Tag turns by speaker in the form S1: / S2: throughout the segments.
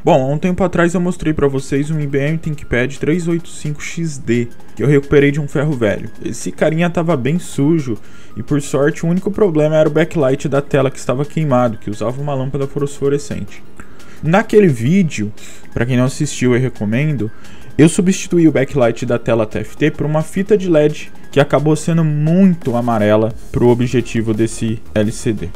S1: Bom, há um tempo atrás eu mostrei para vocês um IBM ThinkPad 385XD que eu recuperei de um ferro velho. Esse carinha tava bem sujo e por sorte o único problema era o backlight da tela que estava queimado, que usava uma lâmpada fosforescente. Naquele vídeo, para quem não assistiu eu recomendo, eu substituí o backlight da tela TFT por uma fita de LED que acabou sendo muito amarela para o objetivo desse LCD.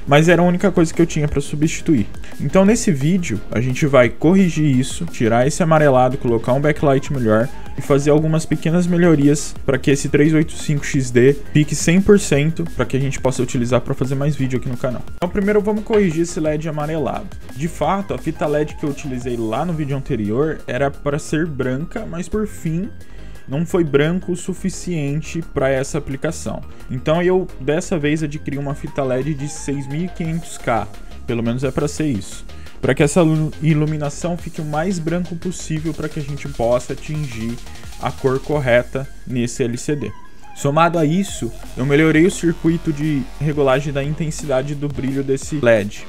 S1: Mas era a única coisa que eu tinha para substituir. Então nesse vídeo a gente vai corrigir isso, tirar esse amarelado, colocar um backlight melhor e fazer algumas pequenas melhorias para que esse 385XD fique 100% para que a gente possa utilizar para fazer mais vídeo aqui no canal. Então primeiro vamos corrigir esse LED amarelado. De fato, a fita LED que eu utilizei lá no vídeo anterior era para ser branca, mas por fim não foi branco o suficiente para essa aplicação. Então eu dessa vez adquiri uma fita LED de 6500K, pelo menos é para ser isso, para que essa iluminação fique o mais branco possível para que a gente possa atingir a cor correta nesse LCD. Somado a isso, eu melhorei o circuito de regulagem da intensidade do brilho desse LED.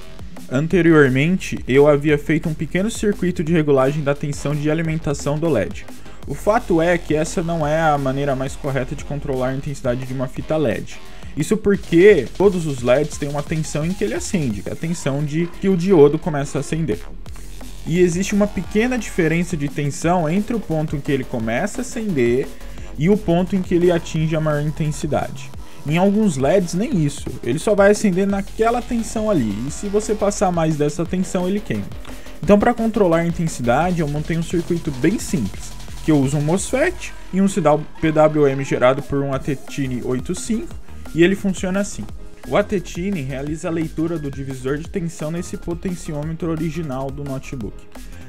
S1: Anteriormente, eu havia feito um pequeno circuito de regulagem da tensão de alimentação do LED. O fato é que essa não é a maneira mais correta de controlar a intensidade de uma fita LED. Isso porque todos os LEDs têm uma tensão em que ele acende, que é a tensão de que o diodo começa a acender. E existe uma pequena diferença de tensão entre o ponto em que ele começa a acender e o ponto em que ele atinge a maior intensidade. Em alguns LEDs nem isso, ele só vai acender naquela tensão ali, e se você passar mais dessa tensão ele queima. Então para controlar a intensidade eu montei um circuito bem simples, que eu uso um MOSFET e um sinal PWM gerado por um ATtine 85 e ele funciona assim. O ATtine realiza a leitura do divisor de tensão nesse potenciômetro original do notebook,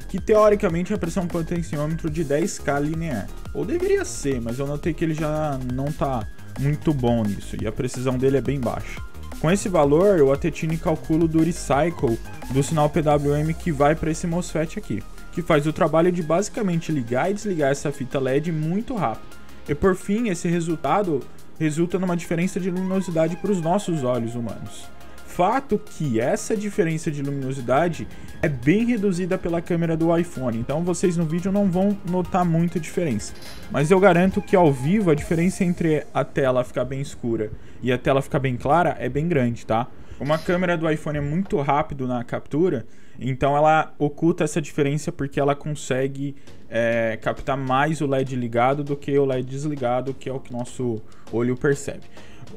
S1: que teoricamente representa um potenciômetro de 10K linear, ou deveria ser, mas eu notei que ele já não está muito bom nisso e a precisão dele é bem baixa. Com esse valor, o ATtine calcula o duty cycle do sinal PWM que vai para esse MOSFET aqui, que faz o trabalho de basicamente ligar e desligar essa fita LED muito rápido. E por fim, esse resultado resulta numa diferença de luminosidade para os nossos olhos humanos. Fato que essa diferença de luminosidade é bem reduzida pela câmera do iPhone, então vocês no vídeo não vão notar muita diferença. Mas eu garanto que ao vivo a diferença entre a tela ficar bem escura e a tela ficar bem clara é bem grande, tá? Uma câmera do iPhone é muito rápido na captura, então ela oculta essa diferença porque ela consegue captar mais o LED ligado do que o LED desligado, que é o que nosso olho percebe.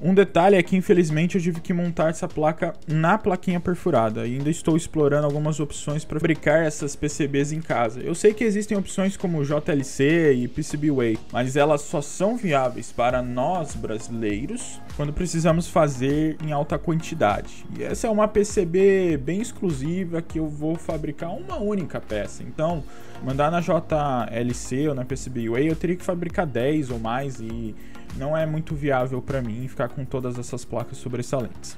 S1: Um detalhe é que infelizmente eu tive que montar essa placa na plaquinha perfurada. Ainda estou explorando algumas opções para fabricar essas PCBs em casa. Eu sei que existem opções como JLC e PCBWay, mas elas só são viáveis para nós brasileiros quando precisamos fazer em alta quantidade. E essa é uma PCB bem exclusiva que eu vou fabricar uma única peça. Então, mandar na JLC ou na PCBWay eu teria que fabricar 10 ou mais e não é muito viável para mim ficar com todas essas placas sobressalentes.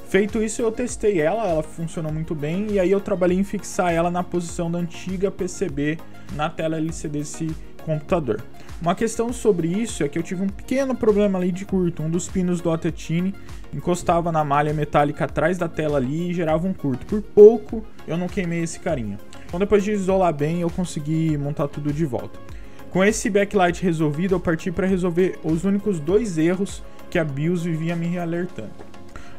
S1: Feito isso, eu testei ela funcionou muito bem e aí eu trabalhei em fixar ela na posição da antiga PCB na tela LCD desse computador. Uma questão sobre isso é que eu tive um pequeno problema ali de curto. Um dos pinos do ATtine encostava na malha metálica atrás da tela ali e gerava um curto. Por pouco eu não queimei esse carinha. Então depois de isolar bem eu consegui montar tudo de volta. Com esse backlight resolvido, eu parti para resolver os únicos dois erros que a BIOS vivia me alertando.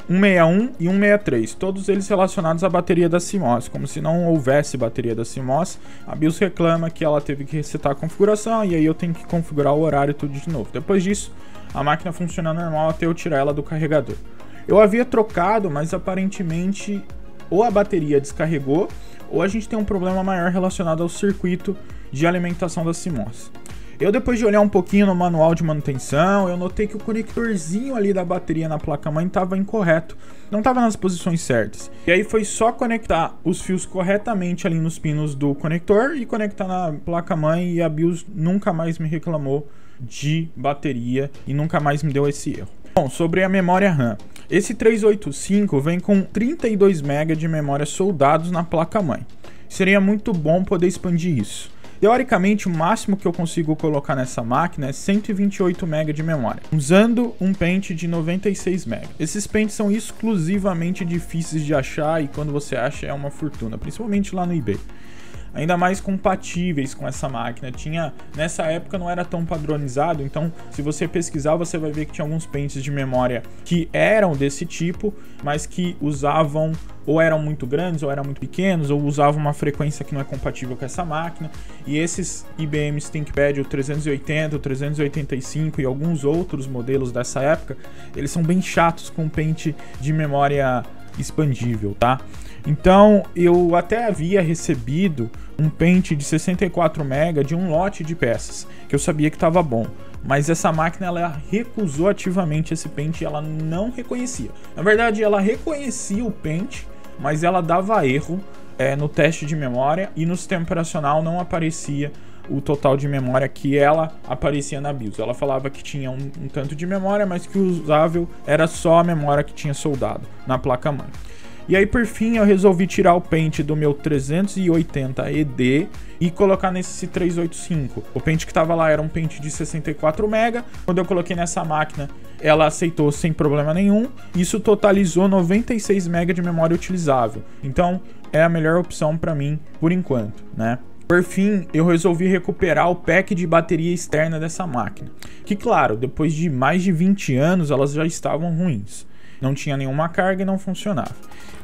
S1: 161 e 163, todos eles relacionados à bateria da CMOS. Como se não houvesse bateria da CMOS, a BIOS reclama que ela teve que resetar a configuração e aí eu tenho que configurar o horário tudo de novo. Depois disso, a máquina funciona normal até eu tirar ela do carregador. Eu havia trocado, mas aparentemente ou a bateria descarregou ou a gente tem um problema maior relacionado ao circuito de alimentação da CMOS. Eu depois de olhar um pouquinho no manual de manutenção, eu notei que o conectorzinho ali da bateria na placa-mãe estava incorreto, não estava nas posições certas. E aí foi só conectar os fios corretamente ali nos pinos do conector e conectar na placa-mãe e a BIOS nunca mais me reclamou de bateria e nunca mais me deu esse erro. Bom, sobre a memória RAM. Esse 385 vem com 32 MB de memória soldados na placa-mãe. Seria muito bom poder expandir isso. Teoricamente, o máximo que eu consigo colocar nessa máquina é 128 MB de memória, usando um pente de 96 MB. Esses pentes são exclusivamente difíceis de achar e quando você acha é uma fortuna, principalmente lá no eBay. Ainda mais compatíveis com essa máquina. Nessa época não era tão padronizado, então se você pesquisar você vai ver que tinha alguns pentes de memória que eram desse tipo, mas que usavam ou eram muito grandes ou eram muito pequenos, ou usavam uma frequência que não é compatível com essa máquina. E esses IBM ThinkPad, o 380, o 385 e alguns outros modelos dessa época, eles são bem chatos com pente de memória expandível, tá? Então eu até havia recebido um pente de 64 MB de um lote de peças, que eu sabia que estava bom. Mas essa máquina ela recusou ativamente esse pente e ela não reconhecia. Na verdade ela reconhecia o pente, mas ela dava erro no teste de memória e no sistema operacional não aparecia o total de memória que ela aparecia na BIOS. Ela falava que tinha um tanto de memória, mas que o usável era só a memória que tinha soldado na placa-mãe. E aí por fim eu resolvi tirar o pente do meu 380 ED e colocar nesse 385. O pente que estava lá era um pente de 64 MB. Quando eu coloquei nessa máquina, ela aceitou sem problema nenhum. Isso totalizou 96 MB de memória utilizável. Então é a melhor opção para mim por enquanto, né? Por fim, eu resolvi recuperar o pack de bateria externa dessa máquina, que claro, depois de mais de 20 anos elas já estavam ruins. Não tinha nenhuma carga e não funcionava.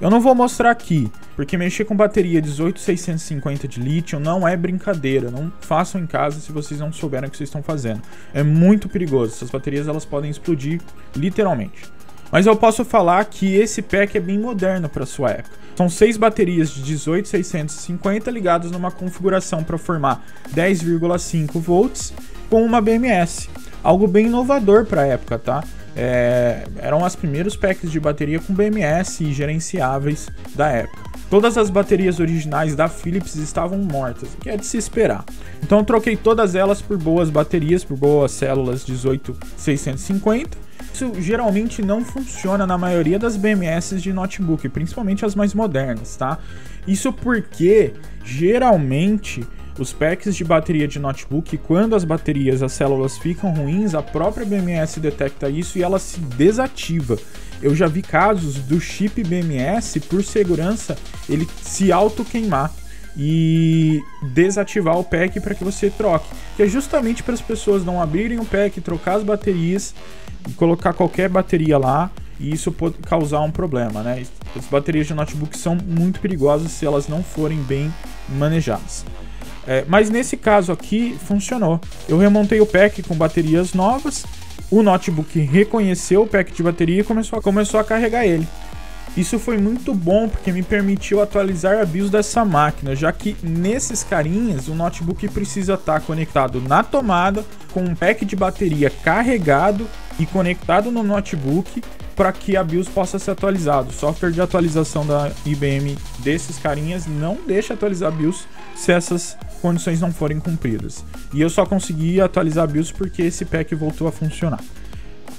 S1: Eu não vou mostrar aqui, porque mexer com bateria 18650 de lítio não é brincadeira. Não façam em casa se vocês não souberem o que vocês estão fazendo. É muito perigoso. Essas baterias elas podem explodir literalmente. Mas eu posso falar que esse pack é bem moderno para sua época. São 6 baterias de 18650 ligadas numa configuração para formar 10,5 volts com uma BMS. Algo bem inovador para a época, tá? Eram os primeiros packs de bateria com BMS e gerenciáveis da época. Todas as baterias originais da Philips estavam mortas, o que é de se esperar. Então eu troquei todas elas por boas baterias, por boas células 18650. Isso geralmente não funciona na maioria das BMS de notebook, principalmente as mais modernas, tá? Isso porque geralmente os packs de bateria de notebook, quando as células ficam ruins, a própria BMS detecta isso e ela se desativa. Eu já vi casos do chip BMS, por segurança, ele se auto-queimar e desativar o pack para que você troque. Que é justamente para as pessoas não abrirem o pack, trocar as baterias e colocar qualquer bateria lá, e isso pode causar um problema, né? As baterias de notebook são muito perigosas se elas não forem bem manejadas. Mas nesse caso aqui funcionou. Eu remontei o pack com baterias novas, o notebook reconheceu o pack de bateria e começou a carregar ele. Isso foi muito bom porque me permitiu atualizar a BIOS dessa máquina, já que nesses carinhas o notebook precisa estar conectado na tomada com um pack de bateria carregado e conectado no notebook para que a BIOS possa ser atualizada. O software de atualização da IBM desses carinhas não deixa atualizar a BIOS se essas condições não forem cumpridas. E eu só consegui atualizar a BIOS porque esse pack voltou a funcionar.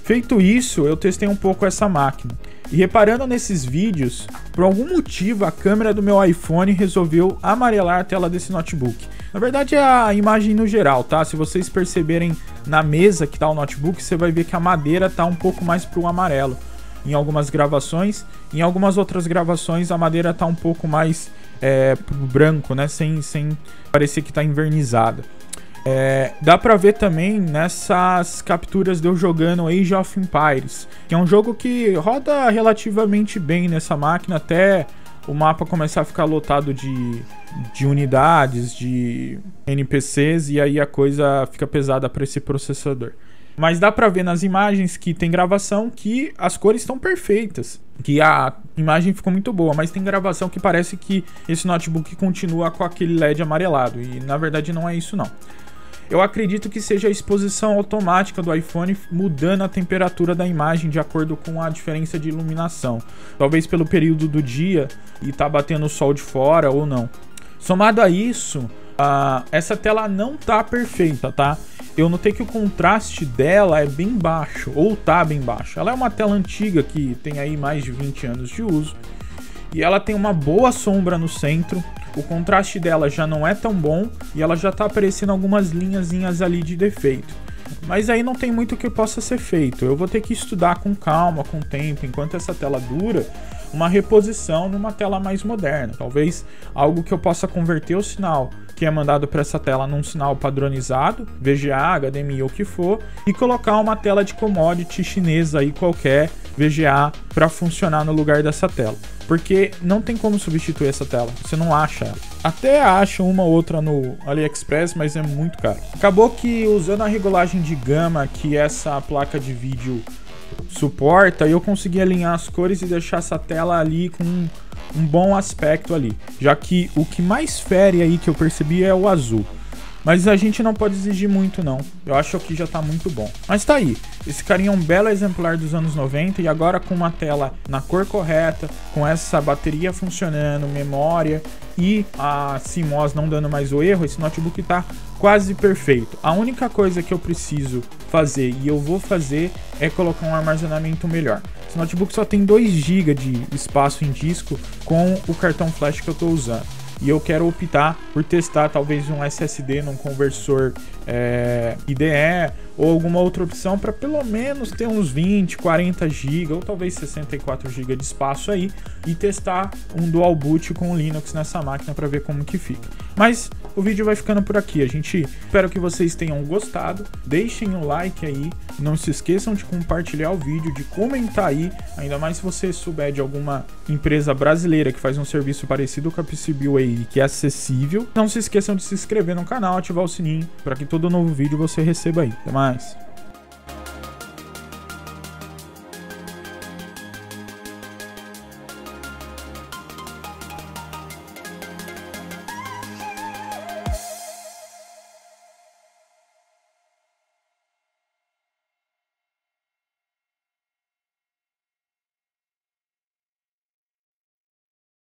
S1: Feito isso, eu testei um pouco essa máquina. E reparando nesses vídeos, por algum motivo a câmera do meu iPhone resolveu amarelar a tela desse notebook. Na verdade é a imagem no geral, tá? Se vocês perceberem na mesa que tá o notebook, você vai ver que a madeira tá um pouco mais pro amarelo. Em algumas gravações, em algumas outras gravações a madeira tá um pouco mais pro branco, né? Sem parecer que tá envernizada. Dá pra ver também nessas capturas de eu jogando Age of Empires, que é um jogo que roda relativamente bem nessa máquina até o mapa começar a ficar lotado de unidades, de NPCs, e aí a coisa fica pesada para esse processador. Mas dá pra ver nas imagens que tem gravação que as cores estão perfeitas, que a imagem ficou muito boa, mas tem gravação que parece que esse notebook continua com aquele LED amarelado, e na verdade não é isso não. Eu acredito que seja a exposição automática do iPhone mudando a temperatura da imagem de acordo com a diferença de iluminação. Talvez pelo período do dia e tá batendo o sol de fora ou não. Somado a isso, essa tela não tá perfeita, tá? Eu notei que o contraste dela é bem baixo, ou tá bem baixo. Ela é uma tela antiga que tem aí mais de 20 anos de uso. e ela tem uma boa sombra no centro. O contraste dela já não é tão bom e ela já tá aparecendo algumas linhazinhas ali de defeito. Mas aí não tem muito que possa ser feito. Eu vou ter que estudar com calma, com tempo, enquanto essa tela dura, uma reposição numa tela mais moderna. Talvez algo que eu possa converter o sinal que é mandado para essa tela num sinal padronizado, VGA, HDMI ou o que for, e colocar uma tela de commodity chinesa aí qualquer, VGA, para funcionar no lugar dessa tela. Porque não tem como substituir essa tela, você não acha ela. Até acha uma ou outra no AliExpress, mas é muito caro. Acabou que usando a regulagem de gama que essa placa de vídeo suporta, eu consegui alinhar as cores e deixar essa tela ali com um bom aspecto ali, já que o que mais fere aí que eu percebi é o azul. Mas a gente não pode exigir muito não, eu acho que já tá muito bom. Mas tá aí, esse carinha é um belo exemplar dos anos 90 e agora com uma tela na cor correta, com essa bateria funcionando, memória e a CMOS não dando mais o erro, esse notebook tá quase perfeito. A única coisa que eu preciso fazer e eu vou fazer é colocar um armazenamento melhor. Esse notebook só tem 2 GB de espaço em disco com o cartão flash que eu tô usando. E eu quero optar por testar talvez um SSD num conversor IDE ou alguma outra opção para pelo menos ter uns 20, 40 GB ou talvez 64 GB de espaço aí e testar um dual boot com Linux nessa máquina para ver como que fica. Mas o vídeo vai ficando por aqui. Espero que vocês tenham gostado. Deixem o like aí. Não se esqueçam de compartilhar o vídeo, de comentar aí. Ainda mais se você souber de alguma empresa brasileira que faz um serviço parecido com a PCBWay que é acessível. Não se esqueçam de se inscrever no canal, ativar o sininho para que todo novo vídeo você receba aí. Até mais.